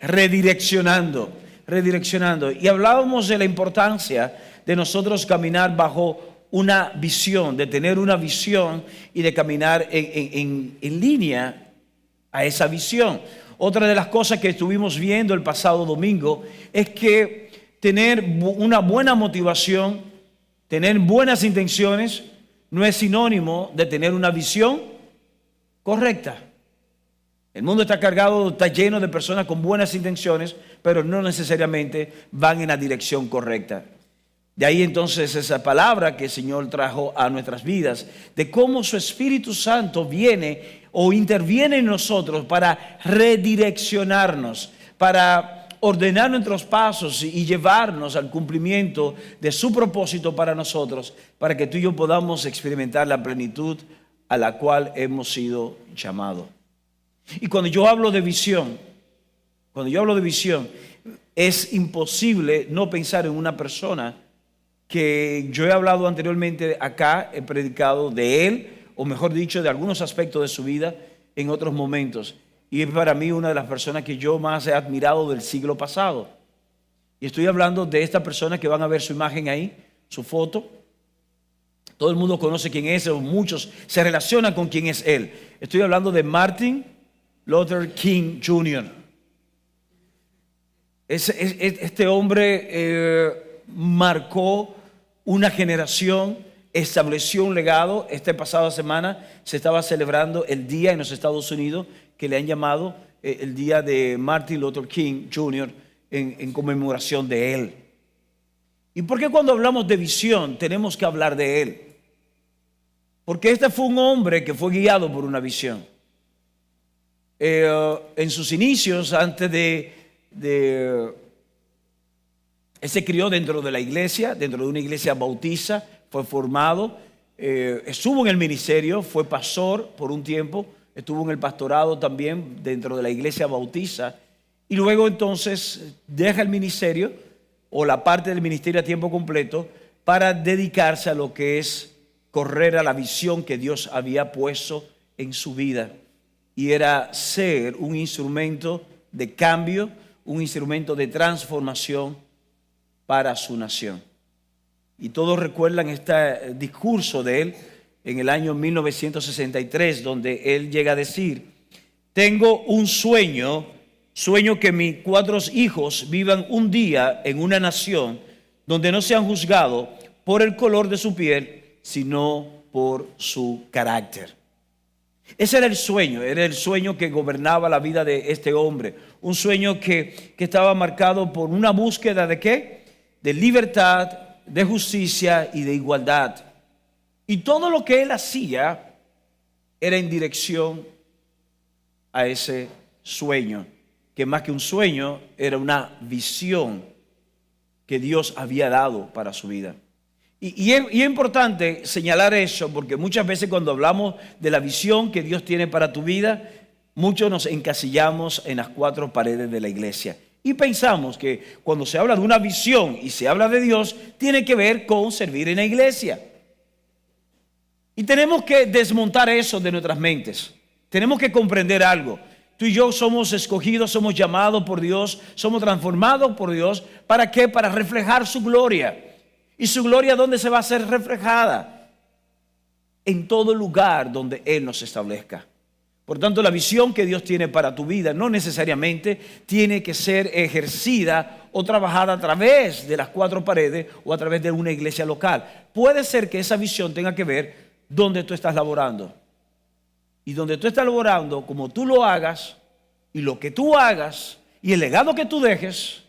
redireccionando. Y hablábamos de la importancia de nosotros caminar bajo una visión, de tener una visión y de caminar en línea a esa visión. Otra de las cosas que estuvimos viendo el pasado domingo es que tener una buena motivación, tener buenas intenciones, no es sinónimo de tener una visión correcta. El mundo está cargado, está lleno de personas con buenas intenciones, pero no necesariamente van en la dirección correcta. De ahí entonces esa palabra que el Señor trajo a nuestras vidas, de cómo su Espíritu Santo viene o interviene en nosotros para redireccionarnos, para ordenar nuestros pasos y llevarnos al cumplimiento de su propósito para nosotros, para que tú y yo podamos experimentar la plenitud a la cual hemos sido llamados. Y cuando yo hablo de visión, es imposible no pensar en una persona que yo he hablado anteriormente acá, he predicado de él, o mejor dicho, de algunos aspectos de su vida en otros momentos. Y es para mí una de las personas que yo más he admirado del siglo pasado. Y estoy hablando de esta persona que van a ver su imagen ahí, su foto. Todo el mundo conoce quién es, o muchos se relacionan con quién es él. Estoy hablando de Martin Luther King Jr. Este hombre marcó una generación, estableció un legado. Esta pasada semana se estaba celebrando el día en los Estados Unidos que le han llamado el día de Martin Luther King Jr. en conmemoración de él. ¿Y por qué cuando hablamos de visión tenemos que hablar de él? Porque este fue un hombre que fue guiado por una visión. En sus inicios, antes él se crió dentro de la iglesia, dentro de una iglesia bautista, fue formado, estuvo en el ministerio, fue pastor por un tiempo, estuvo en el pastorado también dentro de la iglesia bautista, y luego entonces deja el ministerio o la parte del ministerio a tiempo completo para dedicarse a lo que es correr a la visión que Dios había puesto en su vida, y era ser un instrumento de cambio, un instrumento de transformación para su nación. Y todos recuerdan este discurso de él en el año 1963, donde él llega a decir: tengo un sueño que mis 4 hijos vivan un día en una nación donde no sean juzgados por el color de su piel, sino por su carácter. Ese era el sueño que gobernaba la vida de este hombre. Un sueño que estaba marcado por una búsqueda ¿de qué? De libertad, de justicia y de igualdad. Y todo lo que él hacía era en dirección a ese sueño, que más que un sueño era una visión que Dios había dado para su vida. Y es importante señalar eso, porque muchas veces cuando hablamos de la visión que Dios tiene para tu vida, muchos nos encasillamos en las 4 paredes de la iglesia. Y pensamos que cuando se habla de una visión y se habla de Dios, tiene que ver con servir en la iglesia. Y tenemos que desmontar eso de nuestras mentes. Tenemos que comprender algo. Tú y yo somos escogidos, somos llamados por Dios, somos transformados por Dios. ¿Para qué? Para reflejar su gloria. ¿Y su gloria dónde se va a ser reflejada? En todo lugar donde Él nos establezca. Por tanto, la visión que Dios tiene para tu vida no necesariamente tiene que ser ejercida o trabajada a través de las 4 paredes o a través de una iglesia local. Puede ser que esa visión tenga que ver donde tú estás laborando. Y donde tú estás laborando, como tú lo hagas y lo que tú hagas y el legado que tú dejes,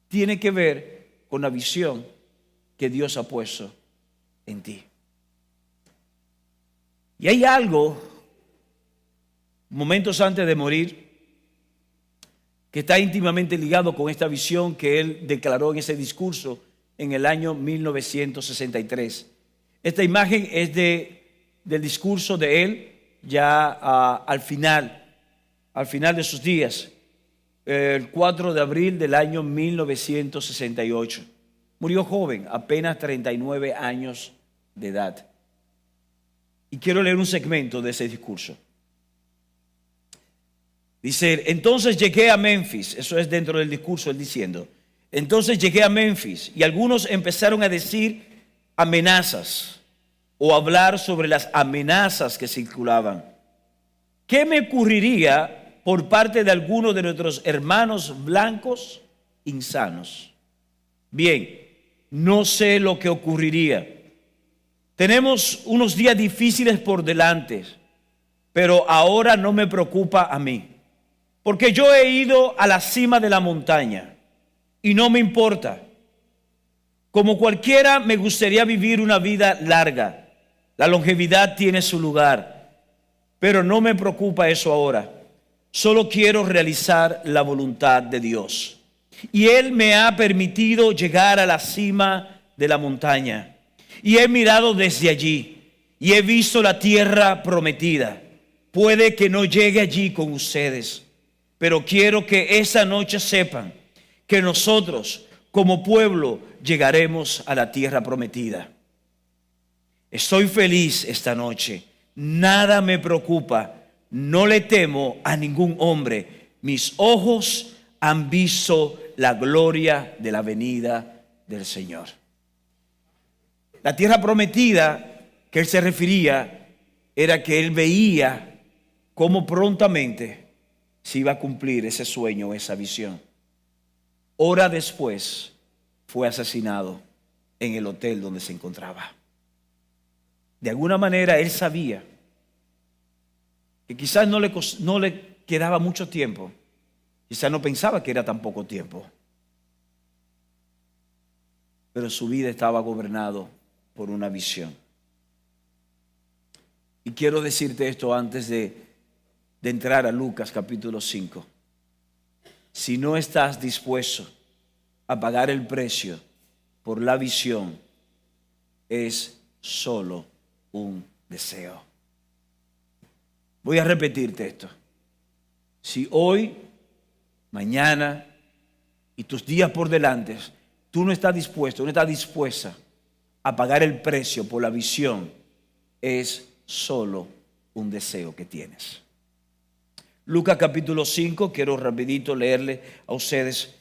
tiene que ver con la visión que Dios ha puesto en ti. Y hay algo, momentos antes de morir, que está íntimamente ligado con esta visión que él declaró en ese discurso en el año 1963. Esta imagen es del discurso de él ya al final de sus días, el 4 de abril del año 1968. Murió joven, apenas 39 años de edad. Y quiero leer un segmento de ese discurso. Dice, entonces llegué a Memphis, eso es dentro del discurso él diciendo, entonces llegué a Memphis y algunos empezaron a decir amenazas o hablar sobre las amenazas que circulaban. ¿Qué me ocurriría por parte de algunos de nuestros hermanos blancos insanos? Bien, no sé lo que ocurriría. Tenemos unos días difíciles por delante, pero ahora no me preocupa a mí. Porque yo he ido a la cima de la montaña y no me importa. Como cualquiera me gustaría vivir una vida larga. La longevidad tiene su lugar, pero no me preocupa eso ahora. Solo quiero realizar la voluntad de Dios. Y Él me ha permitido llegar a la cima de la montaña. Y he mirado desde allí y he visto la tierra prometida. Puede que no llegue allí con ustedes, pero quiero que esa noche sepan que nosotros como pueblo llegaremos a la tierra prometida. Estoy feliz esta noche, nada me preocupa, no le temo a ningún hombre. Mis ojos han visto la gloria de la venida del Señor. La tierra prometida que él se refería era que él veía cómo prontamente se iba a cumplir ese sueño, esa visión. Hora después fue asesinado en el hotel donde se encontraba. De alguna manera él sabía que quizás no le quedaba mucho tiempo. Quizás no pensaba que era tan poco tiempo. Pero su vida estaba gobernado por una visión. Y quiero decirte esto antes de entrar a Lucas capítulo 5. Si no estás dispuesto a pagar el precio por la visión, es solo un deseo. Voy a repetirte esto. Si hoy, mañana y tus días por delante, tú no estás dispuesto, no estás dispuesta a pagar el precio por la visión, es solo un deseo que tienes. Lucas capítulo 5, quiero rapidito leerle a ustedes.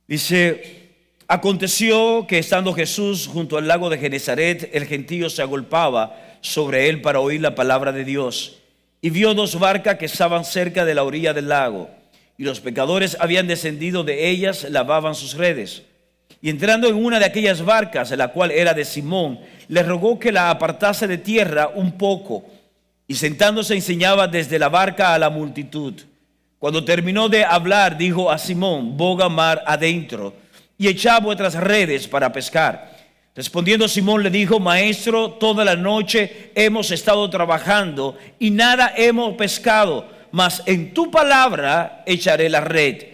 Dice, aconteció que estando Jesús junto al lago de Genezaret, el gentío se agolpaba sobre él para oír la palabra de Dios. Y vio dos barcas que estaban cerca de la orilla del lago, y los pecadores habían descendido de ellas, lavaban sus redes. Y entrando en una de aquellas barcas, la cual era de Simón, le rogó que la apartase de tierra un poco, y sentándose enseñaba desde la barca a la multitud. Cuando terminó de hablar, dijo a Simón, boga mar adentro y echad vuestras redes para pescar. Respondiendo Simón le dijo, maestro, toda la noche hemos estado trabajando y nada hemos pescado, mas en tu palabra echaré la red.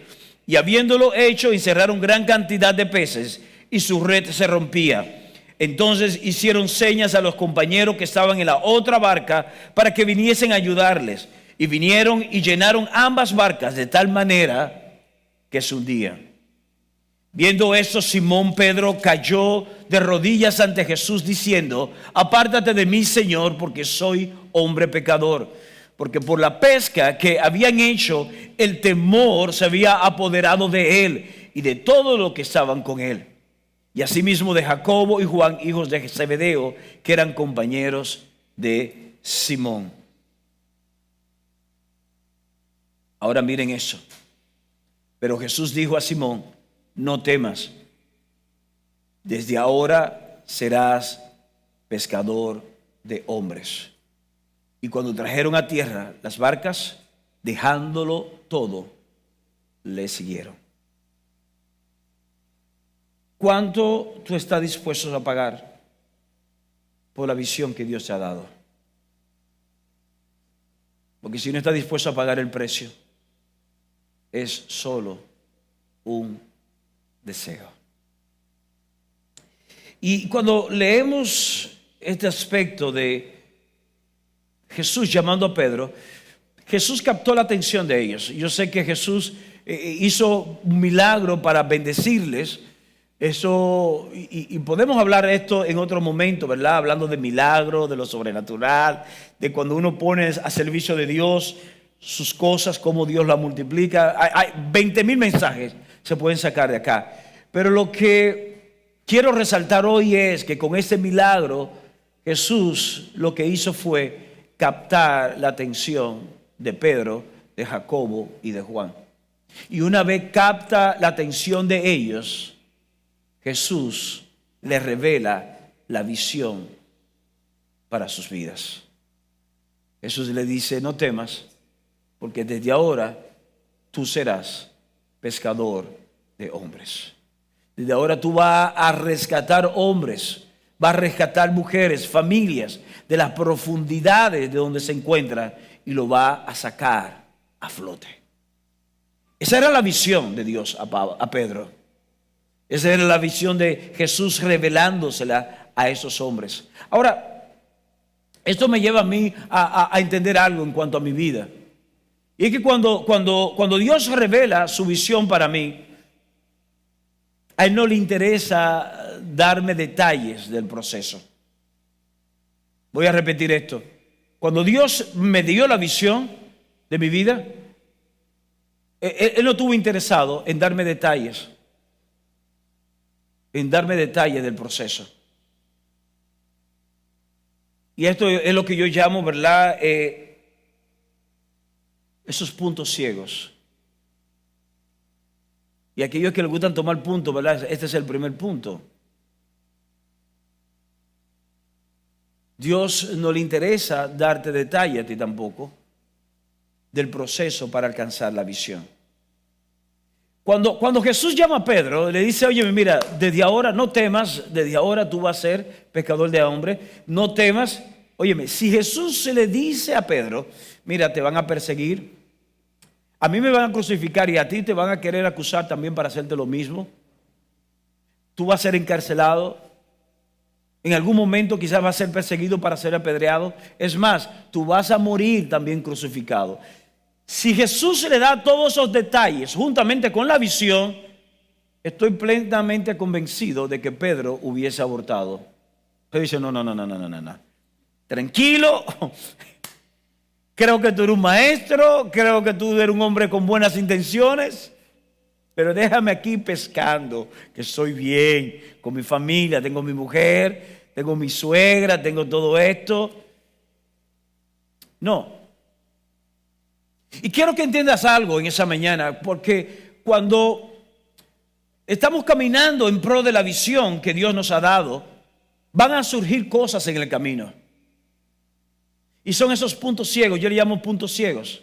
Y habiéndolo hecho, encerraron gran cantidad de peces y su red se rompía. Entonces hicieron señas a los compañeros que estaban en la otra barca para que viniesen a ayudarles. Y vinieron y llenaron ambas barcas de tal manera que se hundían. Viendo esto, Simón Pedro cayó de rodillas ante Jesús diciendo, apártate de mí, Señor, porque soy hombre pecador. Porque por la pesca que habían hecho, el temor se había apoderado de él y de todo lo que estaban con él. Y asimismo de Jacobo y Juan, hijos de Zebedeo, que eran compañeros de Simón. Ahora miren eso. Pero Jesús dijo a Simón, no temas, desde ahora serás pescador de hombres. Y cuando trajeron a tierra las barcas, dejándolo todo, le siguieron. ¿Cuánto tú estás dispuesto a pagar por la visión que Dios te ha dado? Porque si no estás dispuesto a pagar el precio, es solo un deseo. Y cuando leemos este aspecto de Jesús llamando a Pedro, Jesús captó la atención de ellos. Yo sé que Jesús hizo un milagro para bendecirles. Eso, y podemos hablar de esto en otro momento, ¿verdad? Hablando de milagro, de lo sobrenatural, de cuando uno pone a servicio de Dios sus cosas, cómo Dios la multiplica. Hay 20,000 mensajes se pueden sacar de acá. Pero lo que quiero resaltar hoy es que con este milagro Jesús lo que hizo fue captar la atención de Pedro, de Jacobo y de Juan. Y una vez capta la atención de ellos, Jesús les revela la visión para sus vidas. Jesús le dice: no temas, porque desde ahora tú serás pescador de hombres. Desde ahora tú vas a rescatar hombres, vas a rescatar mujeres, familias de las profundidades de donde se encuentran y lo va a sacar a flote. Esa era la visión de Dios a Pedro. Esa era la visión de Jesús revelándosela a esos hombres. Ahora, esto me lleva a mí a entender algo en cuanto a mi vida. Y es que cuando Dios revela su visión para mí, a Él no le interesa darme detalles del proceso. Voy a repetir esto. Cuando Dios me dio la visión de mi vida, Él no estuvo interesado en darme detalles del proceso. Y esto es lo que yo llamo, ¿verdad? Esos puntos ciegos. Y aquellos que les gustan tomar puntos, ¿verdad? Este es el primer punto. Dios no le interesa darte detalles a ti tampoco del proceso para alcanzar la visión. Cuando Jesús llama a Pedro, le dice: oye, mira, desde ahora no temas, desde ahora tú vas a ser pescador de hombres, no temas. Óyeme, si Jesús se le dice a Pedro: mira, te van a perseguir, a mí me van a crucificar y a ti te van a querer acusar también para hacerte lo mismo, tú vas a ser encarcelado, en algún momento quizás vas a ser perseguido para ser apedreado, es más, tú vas a morir también crucificado. Si Jesús le da todos esos detalles juntamente con la visión, estoy plenamente convencido de que Pedro hubiese abortado. Usted dice: no. Tranquilo, creo que tú eres un maestro, creo que tú eres un hombre con buenas intenciones, pero déjame aquí pescando, que estoy bien con mi familia, tengo mi mujer, tengo mi suegra, tengo todo esto. No. Y quiero que entiendas algo en esa mañana, porque cuando estamos caminando en pro de la visión que Dios nos ha dado, van a surgir cosas en el camino. Y son esos puntos ciegos, yo le llamo puntos ciegos.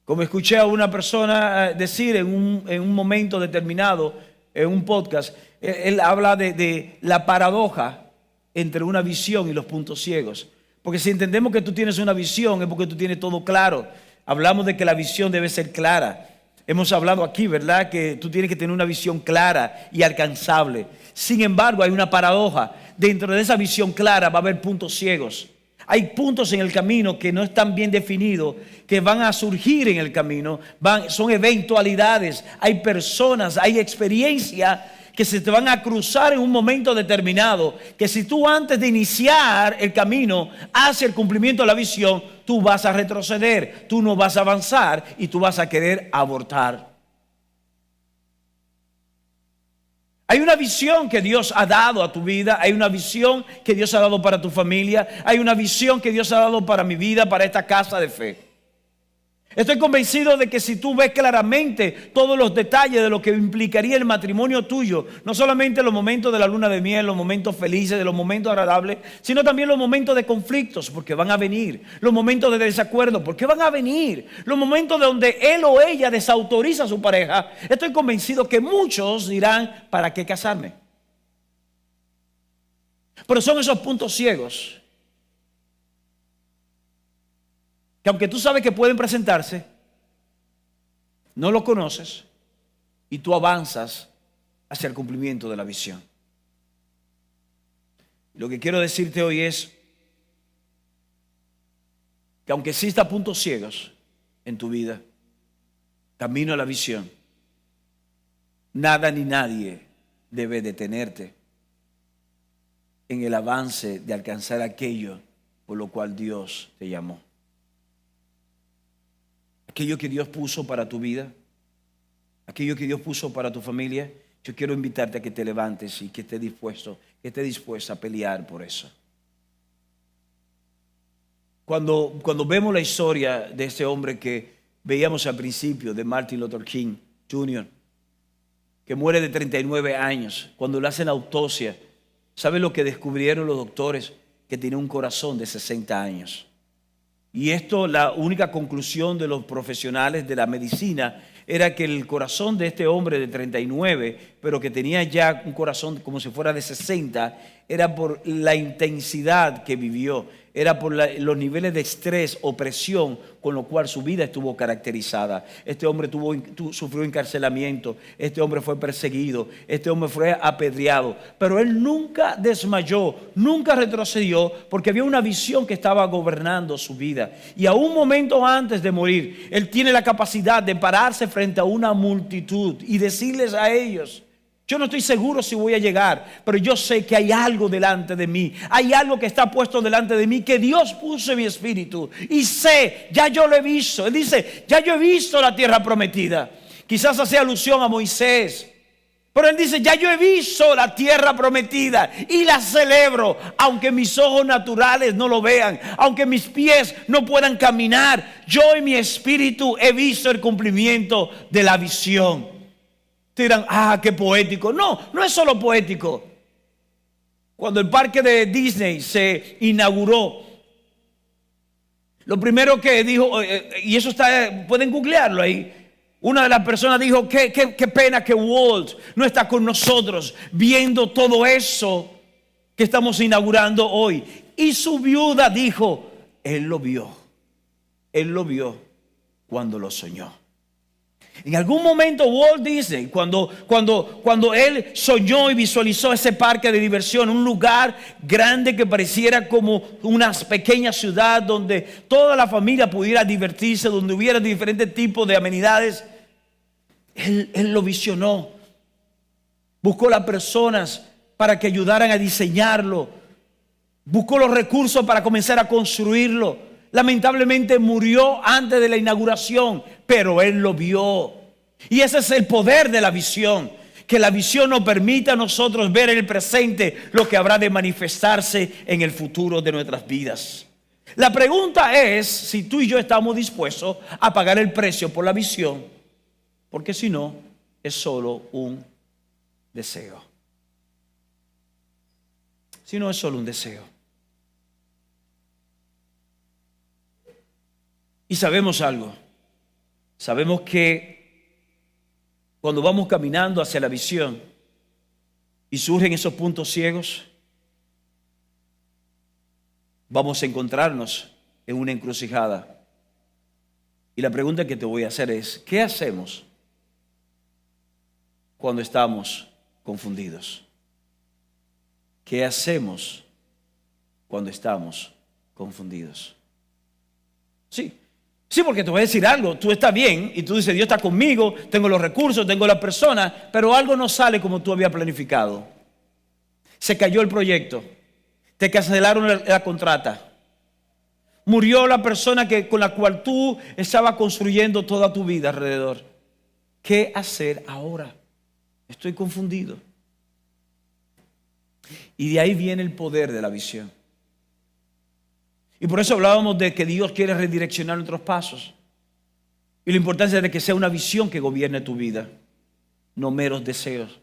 Como escuché a una persona decir en un momento determinado, en un podcast, él habla de la paradoja entre una visión y los puntos ciegos. Porque si entendemos que tú tienes una visión, es porque tú tienes todo claro. Hablamos de que la visión debe ser clara. Hemos hablado aquí, ¿verdad?, que tú tienes que tener una visión clara y alcanzable. Sin embargo, hay una paradoja. Dentro de esa visión clara va a haber puntos ciegos. Hay puntos en el camino que no están bien definidos, que van a surgir en el camino. Son eventualidades, hay personas, hay experiencias que se te van a cruzar en un momento determinado, que si tú antes de iniciar el camino hacia el cumplimiento de la visión, tú vas a retroceder, tú no vas a avanzar y tú vas a querer abortar. Hay una visión que Dios ha dado a tu vida, hay una visión que Dios ha dado para tu familia, hay una visión que Dios ha dado para mi vida, para esta casa de fe. Estoy convencido de que si tú ves claramente todos los detalles de lo que implicaría el matrimonio tuyo, no solamente los momentos de la luna de miel, los momentos felices, de los momentos agradables, sino también los momentos de conflictos, porque van a venir, los momentos de desacuerdo, porque van a venir, los momentos donde él o ella desautoriza a su pareja, estoy convencido que muchos dirán: ¿para qué casarme? Pero son esos puntos ciegos que aunque tú sabes que pueden presentarse, no lo conoces y tú avanzas hacia el cumplimiento de la visión. Lo que quiero decirte hoy es que aunque exista puntos ciegos en tu vida, camino a la visión, nada ni nadie debe detenerte en el avance de alcanzar aquello por lo cual Dios te llamó. aquello que Dios puso para tu vida, aquello que Dios puso para tu familia, yo quiero invitarte a que te levantes y que estés dispuesta a pelear por eso. Cuando vemos la historia de este hombre que veíamos al principio, de Martin Luther King Jr., que muere de 39 años, cuando le hacen la autopsia, ¿sabe lo que descubrieron los doctores? Que tenía un corazón de 60 años. Y esto, la única conclusión de los profesionales de la medicina era que el corazón de este hombre de 39, pero que tenía ya un corazón como si fuera de 60, era por la intensidad que vivió, era por los niveles de estrés o presión con lo cual su vida estuvo caracterizada. Este hombre sufrió encarcelamiento, este hombre fue perseguido, este hombre fue apedreado, pero él nunca desmayó, nunca retrocedió, porque había una visión que estaba gobernando su vida. Y a un momento antes de morir, él tiene la capacidad de pararse frente a una multitud y decirles a ellos: yo no estoy seguro si voy a llegar, pero yo sé que hay algo delante de mí. Hay algo que está puesto delante de mí que Dios puso en mi espíritu. Y sé, ya yo lo he visto. Él dice: ya yo he visto la tierra prometida. Quizás hace alusión a Moisés. Pero él dice: ya yo he visto la tierra prometida y la celebro, aunque mis ojos naturales no lo vean, aunque mis pies no puedan caminar. Yo en mi espíritu he visto el cumplimiento de la visión. Te dirán: qué poético. No, no es solo poético. Cuando el parque de Disney se inauguró, lo primero que dijo, y eso está, pueden googlearlo ahí, una de las personas dijo: qué pena que Walt no está con nosotros viendo todo eso que estamos inaugurando hoy. Y su viuda dijo: él lo vio cuando lo soñó. En algún momento Walt Disney, cuando él soñó y visualizó ese parque de diversión, un lugar grande que pareciera como una pequeña ciudad donde toda la familia pudiera divertirse, donde hubiera diferentes tipos de amenidades, él lo visionó. Buscó las personas para que ayudaran a diseñarlo. Buscó los recursos para comenzar a construirlo. Lamentablemente murió antes de la inauguración, pero él lo vio. Y ese es el poder de la visión, que la visión nos permite a nosotros ver en el presente lo que habrá de manifestarse en el futuro de nuestras vidas. La pregunta es si tú y yo estamos dispuestos a pagar el precio por la visión, porque si no, es solo un deseo. Si no, es solo un deseo. Y sabemos algo, sabemos que cuando vamos caminando hacia la visión y surgen esos puntos ciegos, vamos a encontrarnos en una encrucijada. Y la pregunta que te voy a hacer es: ¿qué hacemos cuando estamos confundidos? ¿Qué hacemos cuando estamos confundidos? Sí, porque te voy a decir algo. Tú estás bien y tú dices: Dios está conmigo, tengo los recursos, tengo la persona, pero algo no sale como tú habías planificado. Se cayó el proyecto, te cancelaron la contrata, murió la persona con la cual tú estabas construyendo toda tu vida alrededor. ¿Qué hacer ahora? Estoy confundido. Y de ahí viene el poder de la visión. Y por eso hablábamos de que Dios quiere redireccionar nuestros pasos. Y la importancia de que sea una visión que gobierne tu vida, no meros deseos.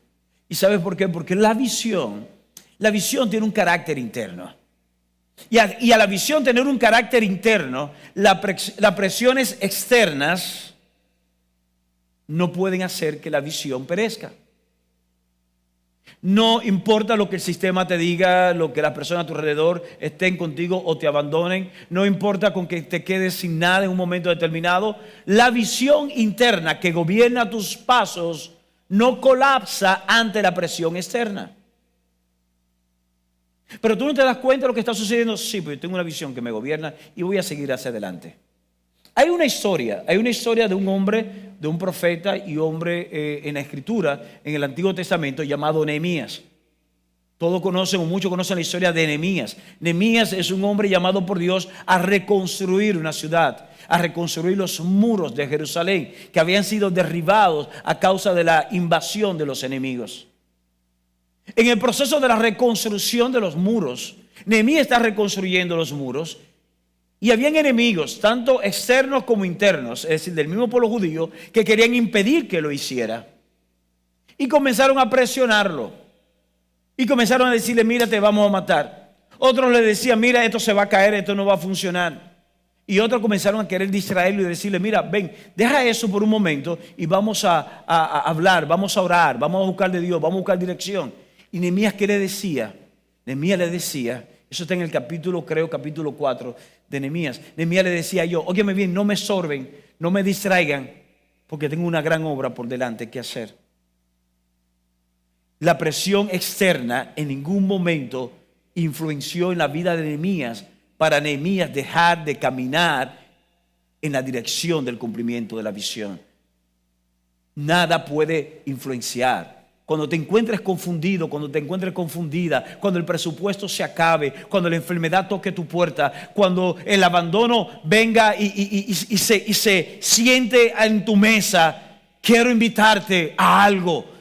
¿Y sabes por qué? Porque la visión tiene un carácter interno. Y a la visión tener un carácter interno, las presiones externas no pueden hacer que la visión perezca. No importa lo que el sistema te diga, lo que las personas a tu alrededor estén contigo o te abandonen. No importa con que te quedes sin nada en un momento determinado. La visión interna que gobierna tus pasos no colapsa ante la presión externa. Pero tú no te das cuenta de lo que está sucediendo. Sí, pero yo tengo una visión que me gobierna y voy a seguir hacia adelante. Hay una historia de un hombre, de un profeta y hombre en la Escritura, en el Antiguo Testamento, llamado Nehemías. Todos conocen o muchos conocen la historia de Nehemías. Nehemías es un hombre llamado por Dios a reconstruir una ciudad, a reconstruir los muros de Jerusalén que habían sido derribados a causa de la invasión de los enemigos. En el proceso de la reconstrucción de los muros, Nehemías está reconstruyendo los muros y habían enemigos, tanto externos como internos, es decir, del mismo pueblo judío, que querían impedir que lo hiciera. Y comenzaron a presionarlo. Y comenzaron a decirle, mira, te vamos a matar. Otros le decían, mira, esto se va a caer, esto no va a funcionar. Y otros comenzaron a querer distraerlo y decirle, mira, ven, deja eso por un momento y vamos a hablar, vamos a orar, vamos a buscar de Dios, vamos a buscar dirección. Y Nehemías, ¿qué le decía? Nehemías le decía, eso está en el capítulo 4 de Nehemías. Nehemías le decía yo, óyeme bien, no me sorben, no me distraigan, porque tengo una gran obra por delante que hacer. La presión externa en ningún momento influenció en la vida de Nehemías para Nehemías dejar de caminar en la dirección del cumplimiento de la visión. Nada puede influenciar. Cuando te encuentres confundido, cuando te encuentres confundida, cuando el presupuesto se acabe, cuando la enfermedad toque tu puerta, cuando el abandono venga y se siente en tu mesa, quiero invitarte a algo,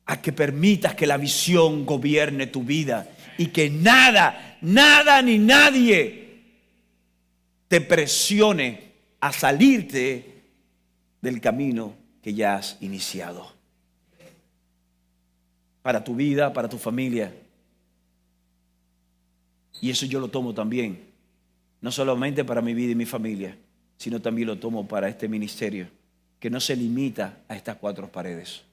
a que permitas que la visión gobierne tu vida y que nada ni nadie te presione a salirte del camino que ya has iniciado. Para tu vida, para tu familia. Y eso yo lo tomo también, no solamente para mi vida y mi familia, sino también lo tomo para este ministerio, que no se limita a estas 4 paredes.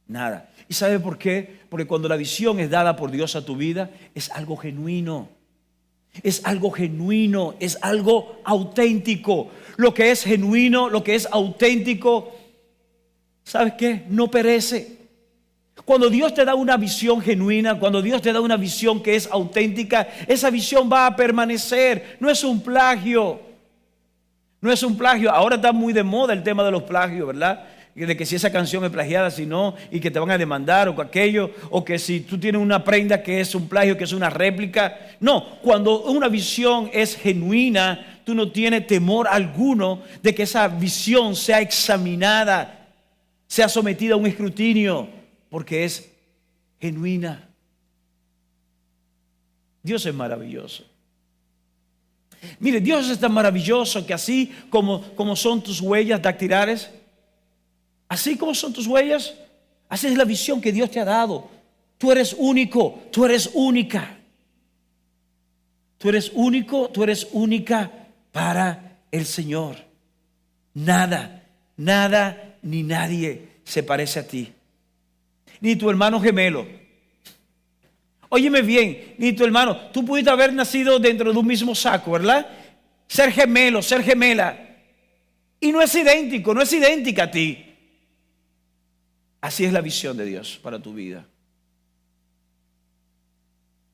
Nada. ¿Y sabe por qué? Porque cuando la visión es dada por Dios a tu vida, es algo genuino. Es algo genuino, es algo auténtico. Lo que es genuino, lo que es auténtico, ¿sabes qué? No perece. Cuando Dios te da una visión genuina, cuando Dios te da una visión que es auténtica, esa visión va a permanecer. No es un plagio. No es un plagio. Ahora está muy de moda el tema de los plagios, ¿verdad? De que si esa canción es plagiada, si no, y que te van a demandar o aquello, o que si tú tienes una prenda que es un plagio, que es una réplica. No, cuando una visión es genuina, tú no tienes temor alguno de que esa visión sea examinada, sea sometida a un escrutinio, porque es genuina. Dios es maravilloso. Mire, Dios es tan maravilloso que así como son tus huellas dactilares, así como son tus huellas, así es la visión que Dios te ha dado. Tú eres único, tú eres única. Tú eres único, tú eres única para el Señor. Nada ni nadie se parece a ti. Ni tu hermano gemelo. Óyeme bien, ni tu hermano. Tú pudiste haber nacido dentro de un mismo saco, ¿verdad? Ser gemelo, ser gemela. Y no es idéntico, no es idéntica a ti. Así es la visión de Dios para tu vida.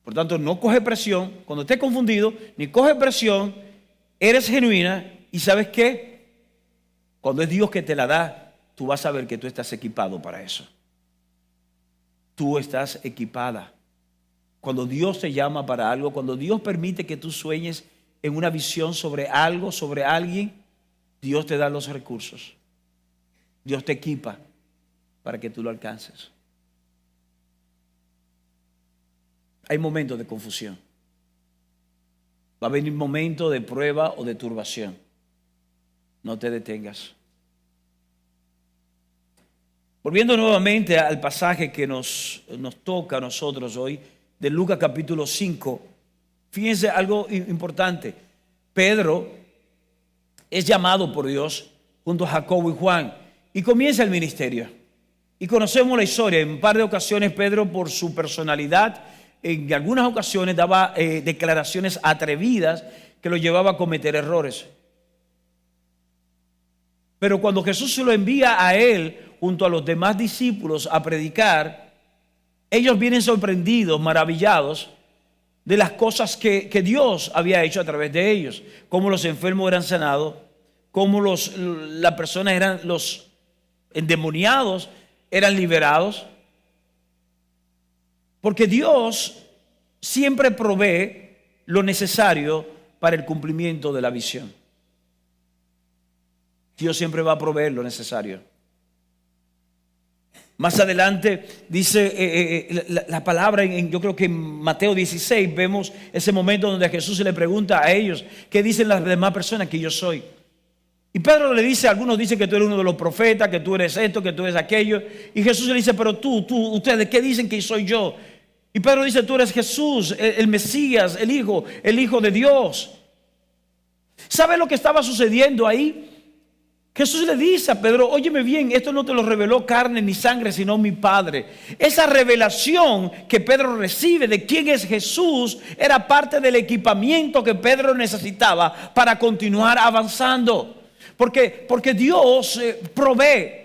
Por tanto, no coge presión. Cuando estés confundido, ni coge presión. Eres genuina. ¿Y sabes qué? Cuando es Dios que te la da, tú vas a ver que tú estás equipado para eso. Tú estás equipada. Cuando Dios te llama para algo, cuando Dios permite que tú sueñes en una visión sobre algo, sobre alguien, Dios te da los recursos. Dios te equipa para que tú lo alcances. Hay momentos de confusión. Va a venir momentos de prueba o de turbación. No te detengas. Volviendo nuevamente al pasaje que nos toca a nosotros hoy, de Lucas capítulo 5, fíjense algo importante. Pedro es llamado por Dios junto a Jacobo y Juan y comienza el ministerio. Y conocemos la historia. En un par de ocasiones Pedro, por su personalidad, en algunas ocasiones daba declaraciones atrevidas que lo llevaba a cometer errores. Pero cuando Jesús se lo envía a él junto a los demás discípulos a predicar, ellos vienen sorprendidos, maravillados de las cosas que Dios había hecho a través de ellos. Cómo los enfermos eran sanados, cómo las personas los endemoniados eran liberados. Porque Dios siempre provee lo necesario para el cumplimiento de la visión. Dios siempre va a proveer lo necesario. Más adelante dice la palabra, yo creo que en Mateo 16 vemos ese momento donde Jesús le pregunta a ellos, ¿qué dicen las demás personas que yo soy? Y Pedro le dice, algunos dicen que tú eres uno de los profetas, que tú eres esto, que tú eres aquello. Y Jesús le dice, pero ustedes, ¿qué dicen que soy yo? Y Pedro dice, tú eres Jesús, el Mesías, el Hijo de Dios. ¿Sabe lo que estaba sucediendo ahí? Jesús le dice a Pedro, óyeme bien, esto no te lo reveló carne ni sangre, sino mi Padre. Esa revelación que Pedro recibe de quién es Jesús era parte del equipamiento que Pedro necesitaba para continuar avanzando. Porque Dios provee.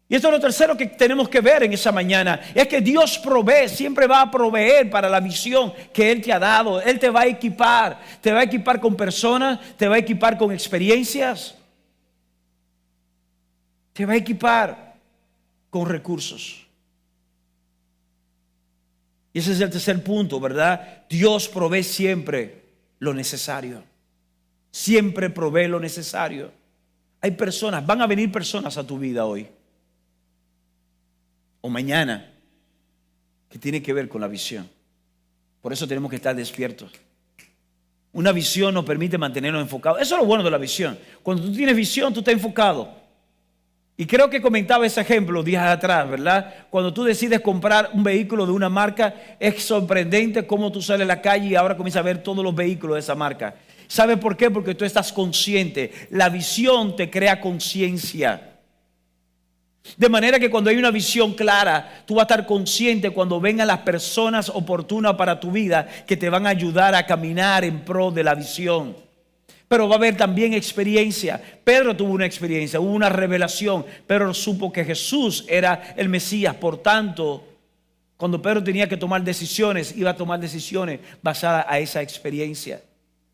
Y esto es lo tercero que tenemos que ver en esa mañana. Es que Dios provee, siempre va a proveer para la misión que Él te ha dado. Él te va a equipar. Te va a equipar con personas, te va a equipar con experiencias. Te va a equipar con recursos. Y ese es el tercer punto, ¿verdad? Dios provee siempre lo necesario. Siempre provee lo necesario. Hay personas, van a venir personas a tu vida hoy o mañana que tienen que ver con la visión. Por eso tenemos que estar despiertos. Una visión nos permite mantenernos enfocados. Eso es lo bueno de la visión. Cuando tú tienes visión, tú estás enfocado. Y creo que comentaba ese ejemplo días atrás, ¿verdad? Cuando tú decides comprar un vehículo de una marca, es sorprendente cómo tú sales a la calle y ahora comienzas a ver todos los vehículos de esa marca. ¿Sabe por qué? Porque tú estás consciente. La visión te crea conciencia. De manera que cuando hay una visión clara, tú vas a estar consciente cuando vengan las personas oportunas para tu vida que te van a ayudar a caminar en pro de la visión. Pero va a haber también experiencia. Pedro tuvo una experiencia, hubo una revelación. Pedro supo que Jesús era el Mesías. Por tanto, cuando Pedro tenía que tomar decisiones, iba a tomar decisiones basadas a esa experiencia.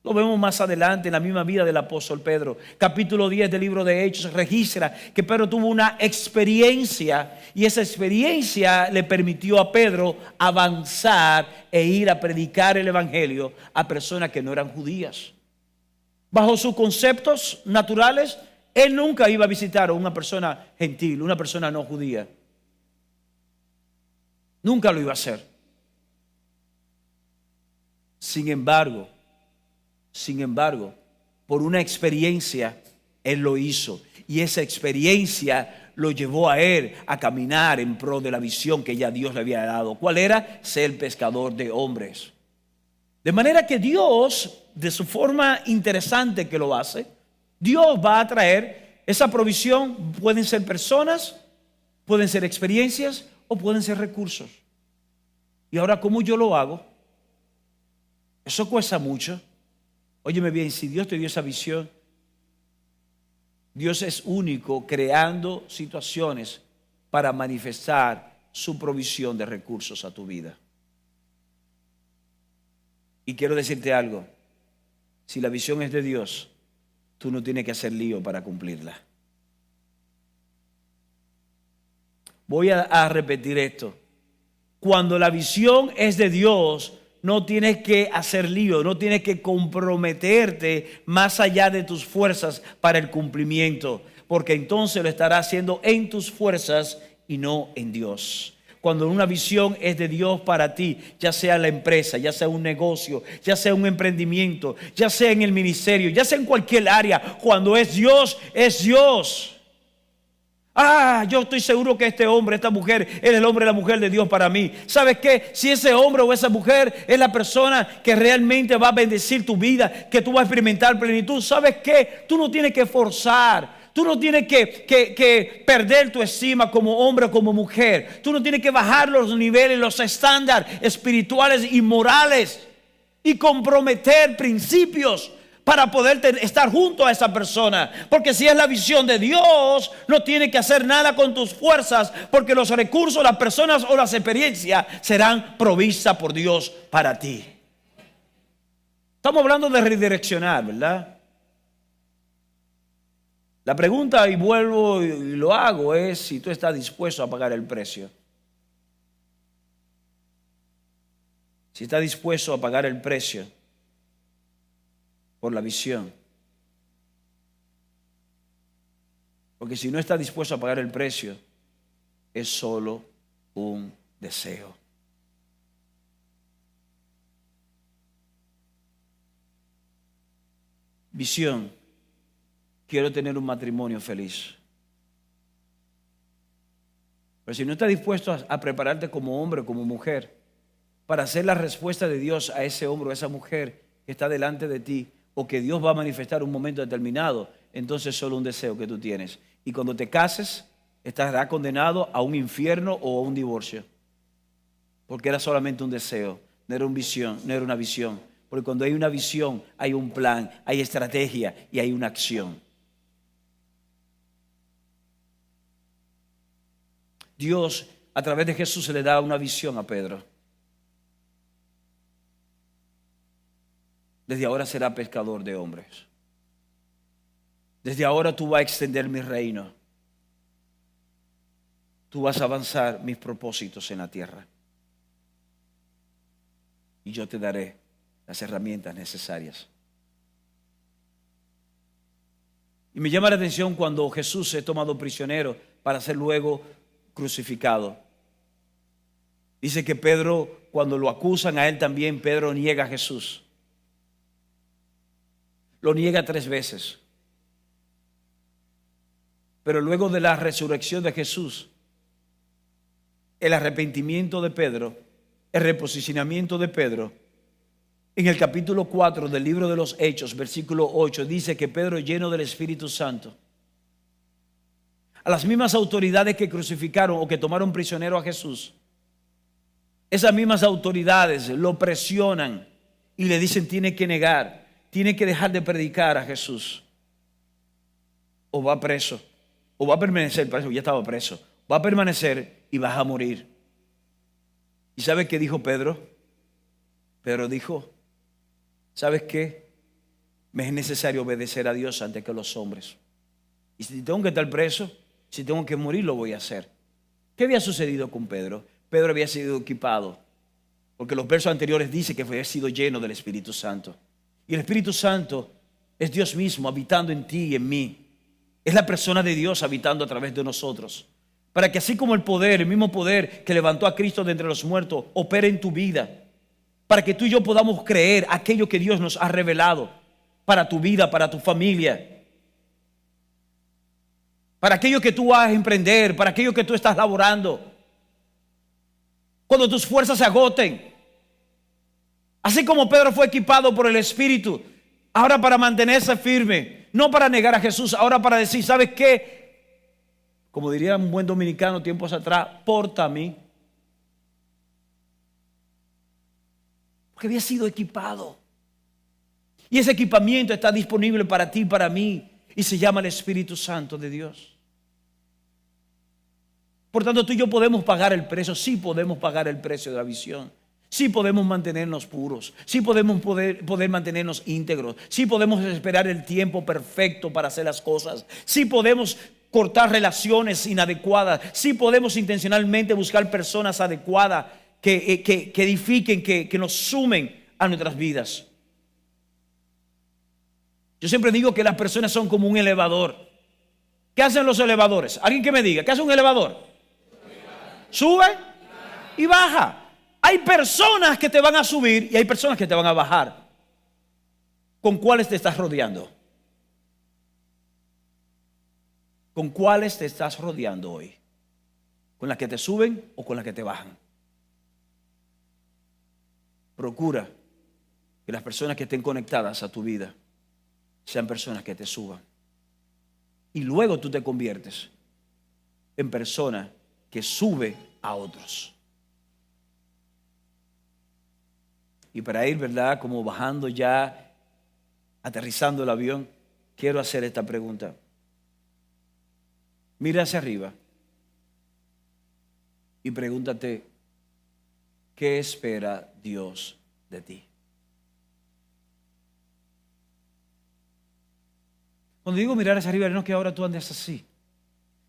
Lo vemos más adelante en la misma vida del apóstol Pedro. Capítulo 10 del libro de Hechos registra que Pedro tuvo una experiencia y esa experiencia le permitió a Pedro avanzar e ir a predicar el evangelio a personas que no eran judías. Bajo sus conceptos naturales, él nunca iba a visitar a una persona gentil, una persona no judía. Nunca lo iba a hacer. Sin embargo, por una experiencia, él lo hizo. Y esa experiencia lo llevó a él a caminar en pro de la visión que ya Dios le había dado. ¿Cuál era? Ser pescador de hombres. De manera que Dios, de su forma interesante que lo hace, Dios va a traer esa provisión. Pueden ser personas, pueden ser experiencias o pueden ser recursos. Y ahora, ¿cómo yo lo hago? Eso cuesta mucho. Óyeme bien, si Dios te dio esa visión, Dios es único creando situaciones para manifestar su provisión de recursos a tu vida. Y quiero decirte algo, si la visión es de Dios, tú no tienes que hacer lío para cumplirla. Voy a repetir esto. Cuando la visión es de Dios, no tienes que hacer lío, no tienes que comprometerte más allá de tus fuerzas para el cumplimiento, porque entonces lo estarás haciendo en tus fuerzas y no en Dios. Cuando una visión es de Dios para ti, ya sea la empresa, ya sea un negocio, ya sea un emprendimiento, ya sea en el ministerio, ya sea en cualquier área, cuando es Dios, es Dios. Yo estoy seguro que este hombre, esta mujer, es el hombre y la mujer de Dios para mí. ¿Sabes qué? Si ese hombre o esa mujer es la persona que realmente va a bendecir tu vida, que tú vas a experimentar plenitud, ¿sabes qué? Tú no tienes que forzar. Tú no tienes que perder tu estima como hombre o como mujer. Tú no tienes que bajar los niveles, los estándares espirituales y morales y comprometer principios para poder estar junto a esa persona. Porque si es la visión de Dios, no tienes que hacer nada con tus fuerzas, porque los recursos, las personas o las experiencias serán provistas por Dios para ti. Estamos hablando de redireccionar, ¿verdad? La pregunta, y vuelvo y lo hago, es si tú estás dispuesto a pagar el precio. si está dispuesto a pagar el precio por la visión. Porque si no está dispuesto a pagar el precio, es solo un deseo. Visión. Quiero tener un matrimonio feliz. Pero si no estás dispuesto a prepararte como hombre o como mujer para hacer la respuesta de Dios a ese hombre o a esa mujer que está delante de ti o que Dios va a manifestar en un momento determinado, entonces es solo un deseo que tú tienes. Y cuando te cases, estarás condenado a un infierno o a un divorcio. Porque era solamente un deseo, no era una visión, no era una visión. Porque cuando hay una visión, hay un plan, hay estrategia y hay una acción. Dios, a través de Jesús, se le da una visión a Pedro. Desde ahora será pescador de hombres. Desde ahora tú vas a extender mi reino. Tú vas a avanzar mis propósitos en la tierra. Y yo te daré las herramientas necesarias. Y me llama la atención cuando Jesús es tomado prisionero para ser luego crucificado. Dice que Pedro, cuando lo acusan a él también, Pedro niega a Jesús. Lo niega 3 veces. Pero luego de la resurrección de Jesús, el arrepentimiento de Pedro, el reposicionamiento de Pedro, en el capítulo 4 del libro de los Hechos, versículo 8, dice que Pedro, lleno del Espíritu Santo, a las mismas autoridades que crucificaron o que tomaron prisionero a Jesús, esas mismas autoridades lo presionan y le dicen: tiene que negar, tiene que dejar de predicar a Jesús, o va preso, o va a permanecer preso. Ya estaba preso, va a permanecer y vas a morir. ¿Y sabe qué dijo Pedro? Pedro dijo: ¿sabes qué? Me es necesario obedecer a Dios antes que a los hombres. Y si tengo que estar preso, si tengo que morir, lo voy a hacer. ¿Qué había sucedido con Pedro? Pedro había sido equipado, porque los versos anteriores dicen que había sido lleno del Espíritu Santo. Y el Espíritu Santo es Dios mismo habitando en ti y en mí. Es la persona de Dios habitando a través de nosotros. Para que así como el poder, el mismo poder que levantó a Cristo de entre los muertos, opere en tu vida. Para que tú y yo podamos creer aquello que Dios nos ha revelado para tu vida, para tu familia. Para aquello que tú vas a emprender, para aquello que tú estás laborando. Cuando tus fuerzas se agoten. Así como Pedro fue equipado por el Espíritu, ahora para mantenerse firme, no para negar a Jesús, ahora para decir: ¿sabes qué? Como diría un buen dominicano tiempos atrás, porta a mí. Porque había sido equipado. Y ese equipamiento está disponible para ti y para mí. Y se llama el Espíritu Santo de Dios. Por tanto, tú y yo podemos pagar el precio. Sí podemos pagar el precio de la visión. Sí podemos mantenernos puros. Sí podemos poder mantenernos íntegros. Sí podemos esperar el tiempo perfecto para hacer las cosas. Sí podemos cortar relaciones inadecuadas. Sí podemos intencionalmente buscar personas adecuadas que edifiquen, que nos sumen a nuestras vidas. Yo siempre digo que las personas son como un elevador. ¿Qué hacen los elevadores? Alguien que me diga, ¿qué hace un elevador? Sube y baja. Hay personas que te van a subir y hay personas que te van a bajar. ¿Con cuáles te estás rodeando? ¿Con cuáles te estás rodeando hoy? ¿Con las que te suben o con las que te bajan? Procura que las personas que estén conectadas a tu vida sean personas que te suban. Y luego tú te conviertes en persona que sube a otros. Y para ir, ¿verdad? Como bajando ya, aterrizando el avión, quiero hacer esta pregunta. Mira hacia arriba y pregúntate: ¿qué espera Dios de ti? Cuando digo mirar hacia arriba, no es que ahora tú andes así.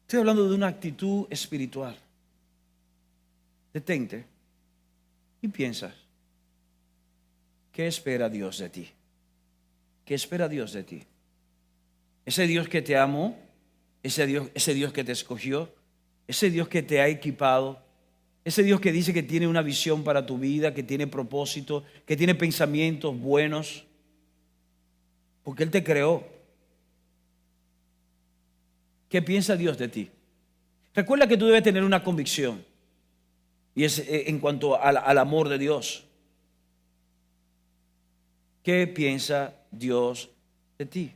Estoy hablando de una actitud espiritual. Detente y piensa: ¿Qué espera Dios de ti? ¿Qué espera Dios de ti? Ese Dios que te amó, ese Dios que te escogió, ese Dios que te ha equipado, ese Dios que dice que tiene una visión para tu vida, que tiene propósito, que tiene pensamientos buenos, porque Él te creó. ¿Qué piensa Dios de ti? Recuerda que tú debes tener una convicción, y es en cuanto al amor de Dios. ¿Qué piensa Dios de ti?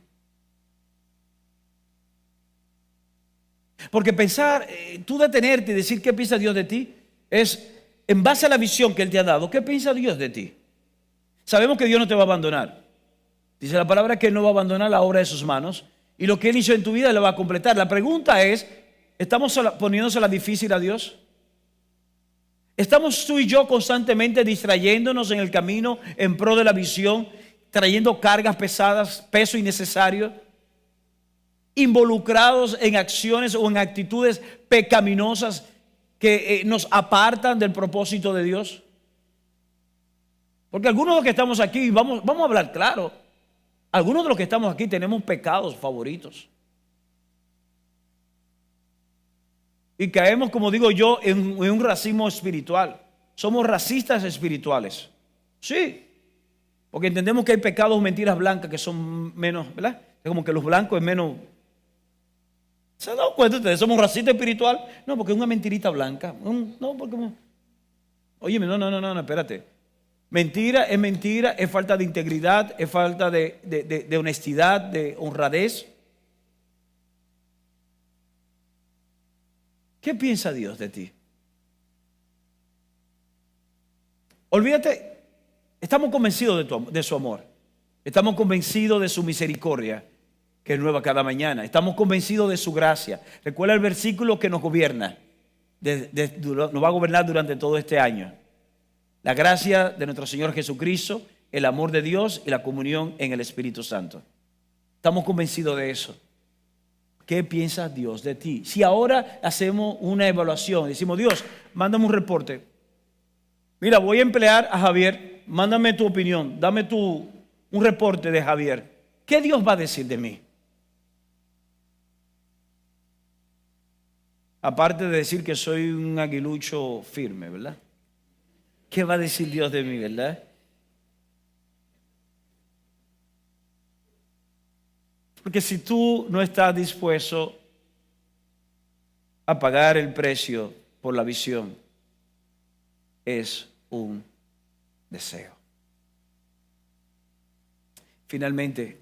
Porque pensar, tú detenerte y decir qué piensa Dios de ti, es en base a la visión que Él te ha dado. ¿Qué piensa Dios de ti? Sabemos que Dios no te va a abandonar. Dice la palabra que Él no va a abandonar la obra de sus manos, y lo que Él hizo en tu vida lo va a completar. La pregunta es, ¿estamos poniéndosela difícil a Dios? ¿Estamos tú y yo constantemente distrayéndonos en el camino en pro de la visión, trayendo cargas pesadas, peso innecesario, involucrados en acciones o en actitudes pecaminosas que nos apartan del propósito de Dios? Porque algunos de los que estamos aquí, vamos a hablar claro, algunos de los que estamos aquí tenemos pecados favoritos. Y caemos, como digo yo, en un racismo espiritual. Somos racistas espirituales. Sí, porque entendemos que hay pecados, mentiras blancas que son menos, ¿verdad? Es como que los blancos es menos. ¿Se han dado cuenta ustedes? ¿Somos racistas espiritual? No, porque es una mentirita blanca. No, porque... Óyeme, no, espérate. Mentira, es falta de integridad, es falta de honestidad, de honradez. ¿Qué piensa Dios de ti? Olvídate, estamos convencidos de su amor. Estamos convencidos de su misericordia, que es nueva cada mañana. Estamos convencidos de su gracia. Recuerda el versículo que nos gobierna, nos va a gobernar durante todo este año. La gracia de nuestro Señor Jesucristo, el amor de Dios y la comunión en el Espíritu Santo. Estamos convencidos de eso. ¿Qué piensa Dios de ti? Si ahora hacemos una evaluación, decimos, Dios, mándame un reporte. Mira, voy a emplear a Javier, mándame tu opinión, dame un reporte de Javier. ¿Qué Dios va a decir de mí? Aparte de decir que soy un aguilucho firme, ¿verdad? ¿Qué va a decir Dios de mí, verdad? Porque si tú no estás dispuesto a pagar el precio por la visión, es un deseo. Finalmente,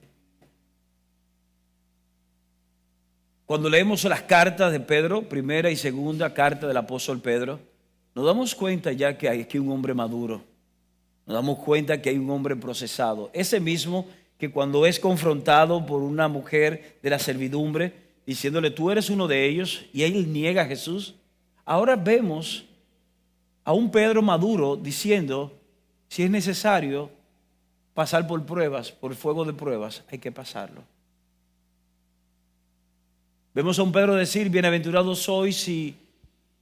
cuando leemos las cartas de Pedro, primera y segunda carta del apóstol Pedro, nos damos cuenta ya que hay aquí un hombre maduro. Nos damos cuenta que hay un hombre procesado. Ese mismo que cuando es confrontado por una mujer de la servidumbre, diciéndole, tú eres uno de ellos, y él niega a Jesús. Ahora vemos a un Pedro maduro diciendo, si es necesario pasar por pruebas, por fuego de pruebas, hay que pasarlo. Vemos a un Pedro decir, bienaventurado soy si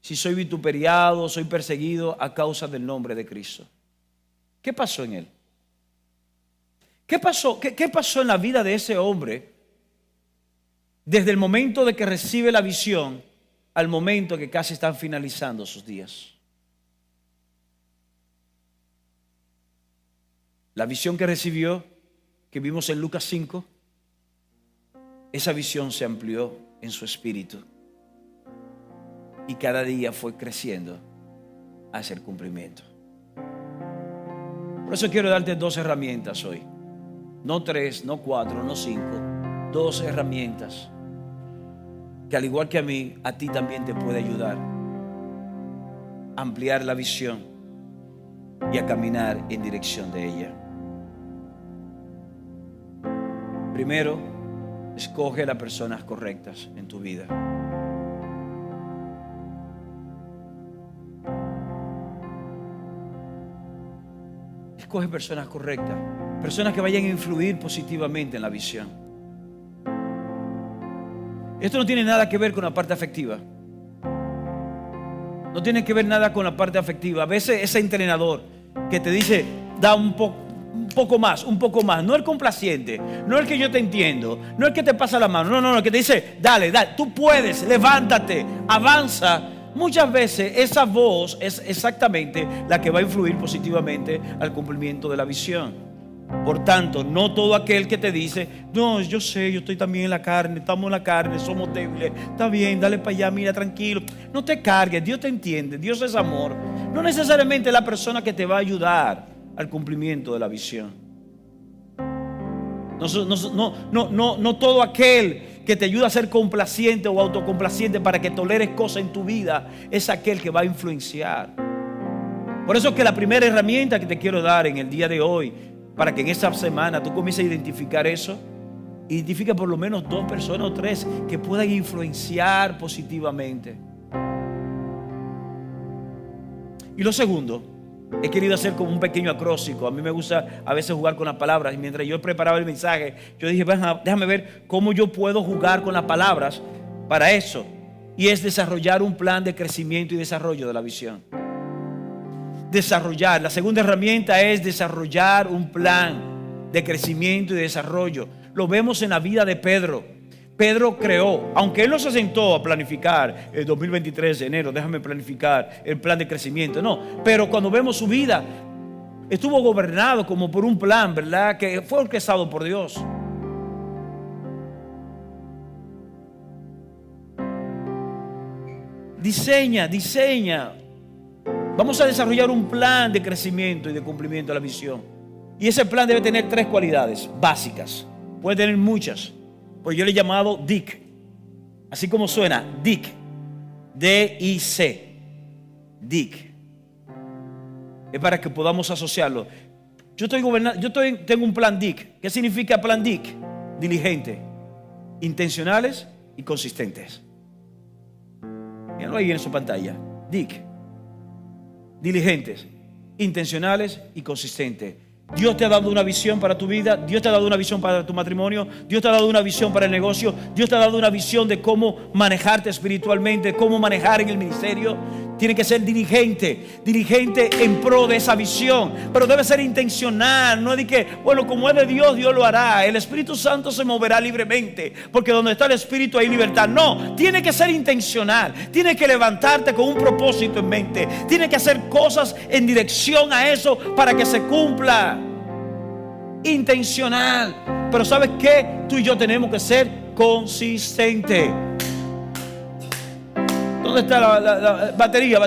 soy vituperiado, soy perseguido a causa del nombre de Cristo. ¿Qué pasó en él? ¿Qué pasó en la vida de ese hombre desde el momento de que recibe la visión al momento que casi están finalizando sus días? La visión que recibió, que vimos en Lucas 5, esa visión se amplió en su espíritu y cada día fue creciendo hacia el cumplimiento. Por eso quiero darte 2 herramientas hoy. No 3, no 4, no 5. 2 herramientas que al igual que a mí, a ti también te puede ayudar a ampliar la visión y a caminar en dirección de ella. Primero, escoge a las personas correctas en tu vida. Escoge personas correctas, personas que vayan a influir positivamente en la visión. Esto no tiene nada que ver con la parte afectiva. No tiene que ver nada con la parte afectiva. A veces ese entrenador que te dice, da un poco más, un poco más. No el complaciente, no el que yo te entiendo, no el que te pasa la mano, no, el que te dice, dale, tú puedes, levántate, avanza. Muchas veces esa voz es exactamente la que va a influir positivamente al cumplimiento de la visión. Por tanto, no todo aquel que te dice, no, yo sé, yo estoy también en la carne, estamos en la carne, somos débiles, está bien, dale para allá, mira, tranquilo. No te cargues, Dios te entiende, Dios es amor. No necesariamente la persona que te va a ayudar al cumplimiento de la visión. No todo aquel que te ayuda a ser complaciente o autocomplaciente para que toleres cosas en tu vida es aquel que va a influenciar. Por eso es que la primera herramienta que te quiero dar en el día de hoy, para que en esa semana tú comiences a identificar eso, identifica por lo menos 2 personas o 3 que puedan influenciar positivamente. Y lo segundo, he querido hacer como un pequeño acróstico. A mí me gusta a veces jugar con las palabras. Y mientras yo preparaba el mensaje, yo dije, déjame ver cómo yo puedo jugar con las palabras para eso. Y es desarrollar un plan de crecimiento y desarrollo de la visión. Desarrollar. La segunda herramienta es desarrollar un plan de crecimiento y desarrollo. Lo vemos en la vida de Pedro. Pedro creó, aunque él no se sentó a planificar el 2023 de enero, déjame planificar el plan de crecimiento, no, pero cuando vemos su vida, estuvo gobernado como por un plan, ¿verdad? Que fue orquestado por Dios. Diseña. Vamos a desarrollar un plan de crecimiento y de cumplimiento de la visión. Y ese plan debe tener 3 cualidades básicas. Puede tener muchas. Pues yo le he llamado DIC. Así como suena, DIC. D-I-C. DIC. Es para que podamos asociarlo. Tengo un plan DIC. ¿Qué significa plan DIC? Diligente, intencionales y consistentes. Mírenlo ahí en su pantalla. DIC. Diligentes, intencionales y consistentes. Dios te ha dado una visión para tu vida. Dios te ha dado una visión para tu matrimonio. Dios te ha dado una visión para el negocio. Dios te ha dado una visión de cómo manejarte espiritualmente, cómo manejar en el ministerio. Tiene que ser diligente en pro de esa visión, pero debe ser intencional. No es de que, bueno, como es de Dios, Dios lo hará. El Espíritu Santo se moverá libremente, porque donde está el Espíritu hay libertad. No, tiene que ser intencional. Tiene que levantarte con un propósito en mente. Tiene que hacer cosas en dirección a eso para que se cumpla. Intencional. Pero ¿sabes qué? Tú y yo tenemos que ser consistentes. ¿Dónde está la batería?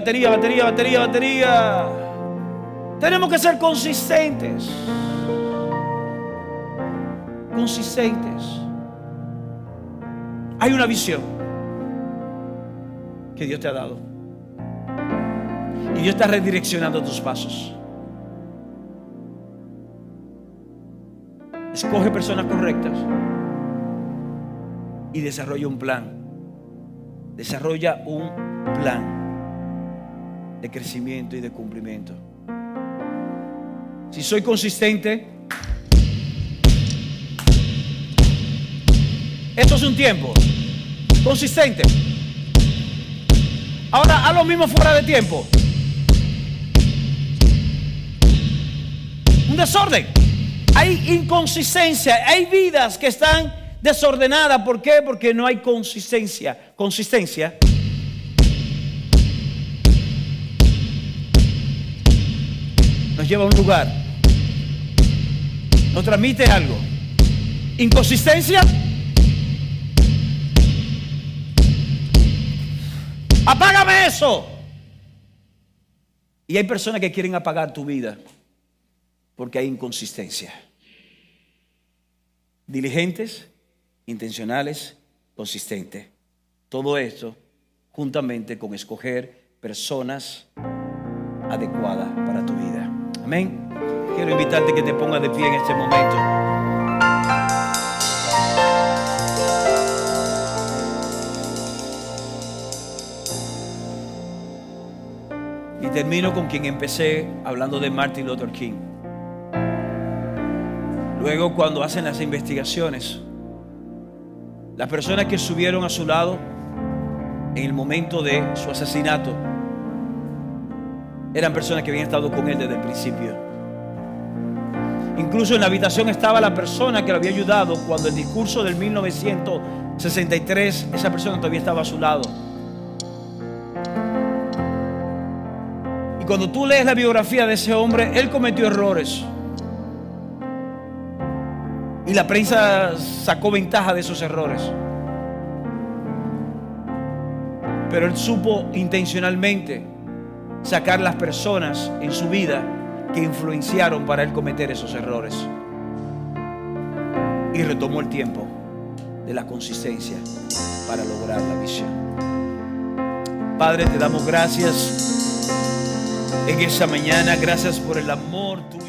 Tenemos que ser consistentes. Hay una visión que Dios te ha dado. Y Dios está redireccionando tus pasos. Escoge personas correctas y desarrolla un plan. Desarrolla un plan de crecimiento y de cumplimiento. Si soy consistente, esto es un tiempo consistente. Ahora haz lo mismo fuera de tiempo. Un desorden. Hay inconsistencia. Hay vidas que están desordenada. ¿Por qué? Porque no hay consistencia. Consistencia nos lleva a un lugar, nos transmite algo. Inconsistencia, apágame eso. Y hay personas que quieren apagar tu vida porque hay inconsistencia. Diligentes, intencionales, consistentes. Todo esto juntamente con escoger personas adecuadas para tu vida. Amén. Quiero invitarte a que te pongas de pie en este momento. Y termino con quien empecé hablando de Martin Luther King. Luego, cuando hacen las investigaciones, las personas que estuvieron a su lado en el momento de su asesinato eran personas que habían estado con él desde el principio. Incluso en la habitación estaba la persona que lo había ayudado cuando el discurso del 1963, esa persona todavía estaba a su lado. Y cuando tú lees la biografía de ese hombre, él cometió errores. Y la prensa sacó ventaja de esos errores. Pero él supo intencionalmente sacar las personas en su vida que influenciaron para él cometer esos errores. Y retomó el tiempo de la consistencia para lograr la visión. Padre, te damos gracias en esa mañana. Gracias por el amor tuyo.